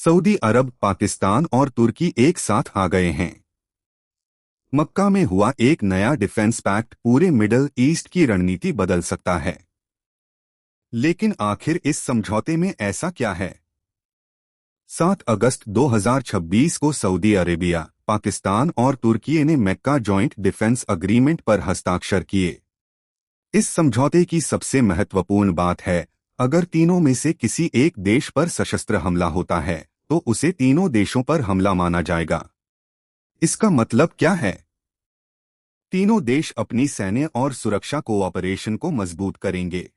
Saudi अरब, पाकिस्तान और तुर्की एक साथ आ गए हैं। मक्का में हुआ एक नया डिफेंस पैक्ट पूरे मिडल ईस्ट की रणनीति बदल सकता है। लेकिन आखिर इस समझौते में ऐसा क्या है? 7 अगस्त 2026 को सऊदी अरेबिया, पाकिस्तान और तुर्की ने मक्का जॉइंट डिफेंस अग्रीमेंट पर हस्ताक्षर किए। इस समझौते की सबसे महत्वपूर्ण बात है, अगर तीनों में से किसी एक देश पर सशस्त्र हमला होता है तो उसे तीनों देशों पर हमला माना जाएगा। इसका मतलब क्या है? तीनों देश अपनी सैन्य और सुरक्षा कोऑपरेशन को मजबूत करेंगे।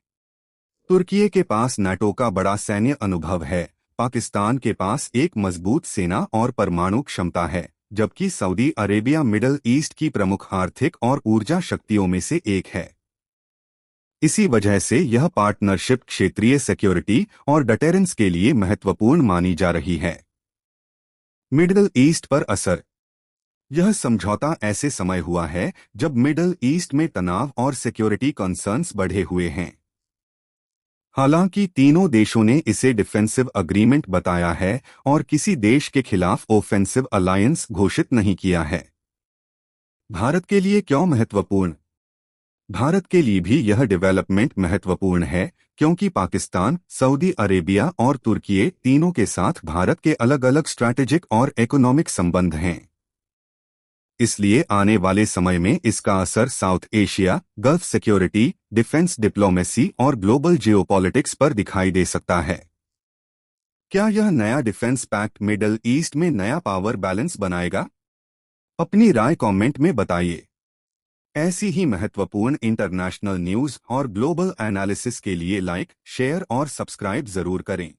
तुर्की के पास नाटो का बड़ा सैन्य अनुभव है, पाकिस्तान के पास एक मजबूत सेना और परमाणु क्षमता है, जबकि सऊदी अरेबिया मिडल ईस्ट की प्रमुख आर्थिक और ऊर्जा शक्तियों में से एक है। इसी वजह से यह पार्टनरशिप क्षेत्रीय सिक्योरिटी और डिटेरेंस के लिए महत्वपूर्ण मानी जा रही है। मिडल ईस्ट पर असर। यह समझौता ऐसे समय हुआ है जब मिडल ईस्ट में तनाव और सिक्योरिटी कंसर्न्स बढ़े हुए हैं। हालांकि तीनों देशों ने इसे डिफेंसिव अग्रीमेंट बताया है और किसी देश के खिलाफ ऑफेंसिव अलायंस घोषित नहीं किया है। भारत के लिए क्यों महत्वपूर्ण? भारत के लिए भी यह डेवलपमेंट महत्वपूर्ण है, क्योंकि पाकिस्तान, सऊदी अरेबिया और तुर्की तीनों के साथ भारत के अलग अलग स्ट्रैटेजिक और इकोनॉमिक संबंध हैं। इसलिए आने वाले समय में इसका असर south Asia, gulf security, defence diplomacy और ग्लोबल जियोपॉलिटिक्स पर दिखाई दे सकता है। क्या यह नया डिफेंस पैक्ट मिडल ईस्ट में नया पावर बैलेंस बनाएगा? अपनी राय कमेंट में बताइए। ऐसी ही महत्वपूर्ण इंटरनेशनल न्यूज़ और ग्लोबल एनालिसिस के लिए लाइक, शेयर और सब्सक्राइब जरूर करें।